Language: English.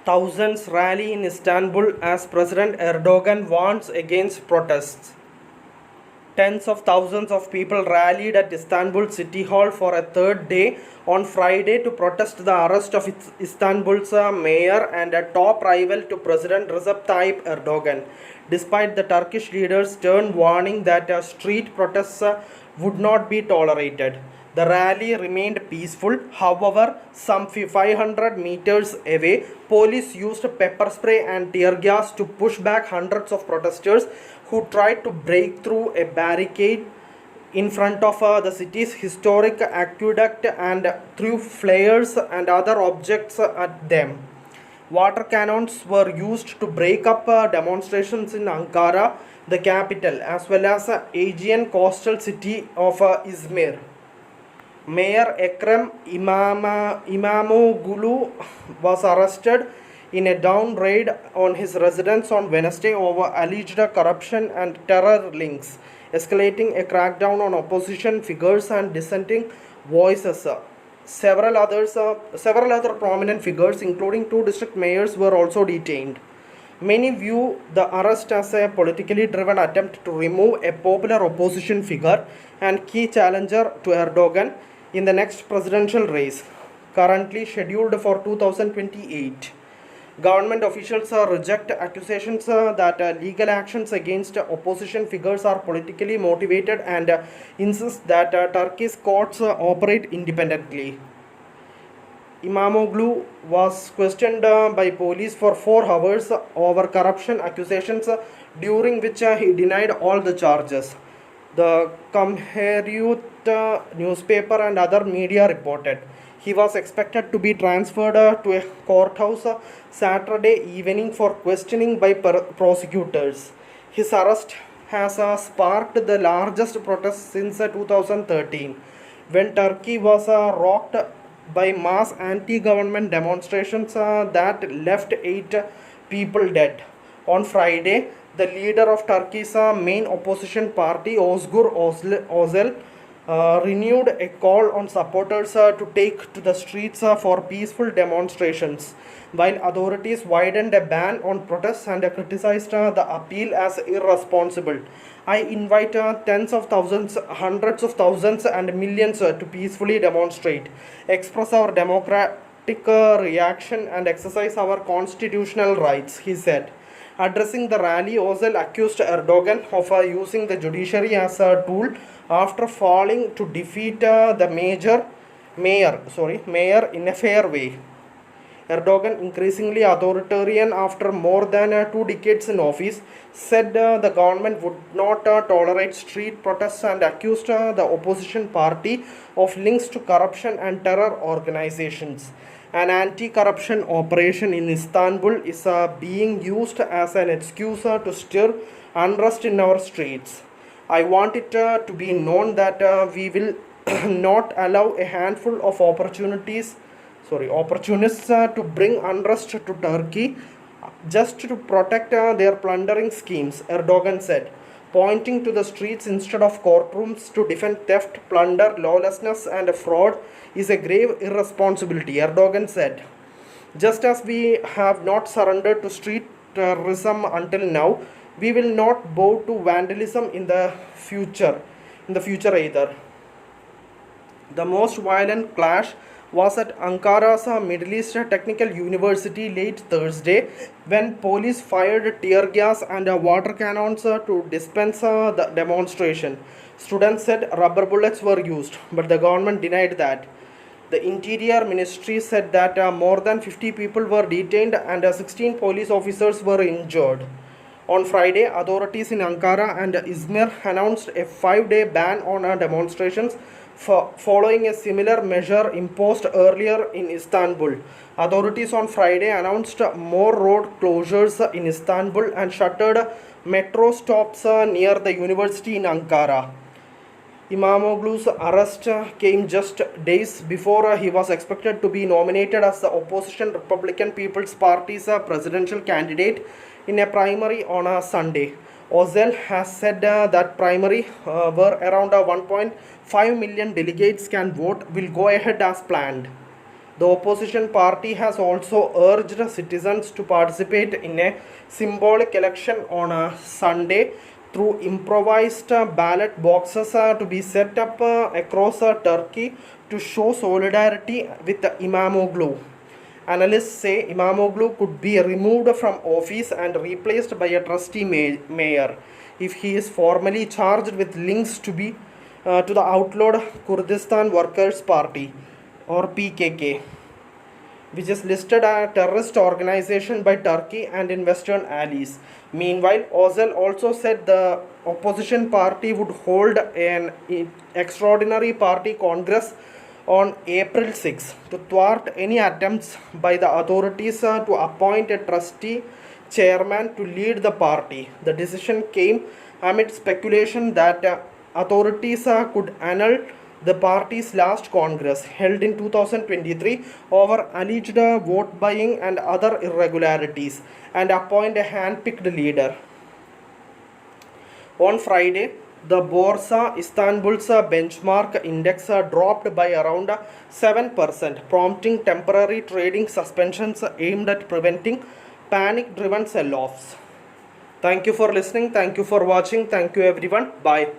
Thousands rally in Istanbul as President Erdogan warns against protests. Tens of thousands of people rallied at Istanbul City Hall for a third day on Friday to protest the arrest of Istanbul's mayor and a top rival to President Recep Tayyip Erdogan, despite the Turkish leader's stern warning that street protests would not be tolerated. The rally remained peaceful. However, some 500 meters away, police used pepper spray and tear gas to push back hundreds of protesters who tried to break through a barricade in front of the city's historic aqueduct and threw flares and other objects at them. Water cannons were used to break up demonstrations in Ankara, the capital, as well as the Aegean coastal city of Izmir. Mayor Ekrem Imamoglu was arrested in a dawn raid on his residence on Wednesday over alleged corruption and terror links, escalating a crackdown on opposition figures and dissenting voices. Several other prominent figures, including two district mayors, were also detained. Many view the arrest as a politically driven attempt to remove a popular opposition figure and key challenger to Erdogan in the next presidential race, currently scheduled for 2028. Government officials reject accusations that legal actions against opposition figures are politically motivated and insist that Turkey's courts operate independently. Imamoglu was questioned by police for 4 hours over corruption accusations, during which he denied all the charges. The Cumhuriyet newspaper and other media reported. He was expected to be transferred to a courthouse Saturday evening for questioning by prosecutors. His arrest has sparked the largest protest since 2013, when Turkey was rocked by mass anti-government demonstrations that left 8 people dead. On Friday, the leader of Turkey's main opposition party, Özgür Özel, renewed a call on supporters to take to the streets for peaceful demonstrations, while authorities widened a ban on protests and criticized the appeal as irresponsible. I invite tens of thousands, hundreds of thousands, and millions to peacefully demonstrate, express our democratic reaction, and exercise our constitutional rights, he said. Addressing the rally, Özel accused Erdogan of using the judiciary as a tool after failing to defeat the mayor in a fair way. Erdogan, increasingly authoritarian after more than 2 decades in office, said the government would not tolerate street protests and accused the opposition party of links to corruption and terror organizations. An anti-corruption operation in Istanbul is being used as an excuse to stir unrest in our streets. I want it to be known that we will not allow a handful of opportunists to bring unrest to Turkey just to protect their plundering schemes, Erdogan said, pointing to the streets instead of courtrooms to defend theft, plunder, lawlessness, and fraud is a grave irresponsibility, Erdogan said. Just as we have not surrendered to street terrorism until now, we will not bow to vandalism in the future either. The most violent clash was at Ankara's Middle East Technical University late Thursday, when police fired tear gas and water cannons to disperse the demonstration. Students said rubber bullets were used, but the government denied that. The Interior Ministry said that more than 50 people were detained and 16 police officers were injured. On Friday, authorities in Ankara and Izmir announced a 5-day ban on demonstrations following a similar measure imposed earlier in Istanbul. Authorities on Friday announced more road closures in Istanbul and shuttered metro stops near the university in Ankara. Imamoglu's arrest came just days before he was expected to be nominated as the opposition Republican People's Party's presidential candidate in a primary on Sunday. Özel has said that primary, where around 1.5 million delegates can vote, will go ahead as planned. The opposition party has also urged citizens to participate in a symbolic election on a Sunday through improvised ballot boxes to be set up across Turkey to show solidarity with Imamoglu. Analysts say Imamoglu could be removed from office and replaced by a trustee mayor if he is formally charged with links to the outlawed Kurdistan Workers' Party or PKK, which is listed as a terrorist organization by Turkey and in Western allies. Meanwhile, Özel also said the opposition party would hold an extraordinary party congress on April 6 to thwart any attempts by the authorities to appoint a trustee chairman to lead the party. The decision came amid speculation that authorities could annul the party's last congress held in 2023 over alleged vote buying and other irregularities and appoint a hand-picked leader. On Friday, the Borsa Istanbul's benchmark index dropped by around 7%, prompting temporary trading suspensions aimed at preventing panic-driven sell-offs. Thank you for listening. Thank you for watching. Thank you everyone. Bye.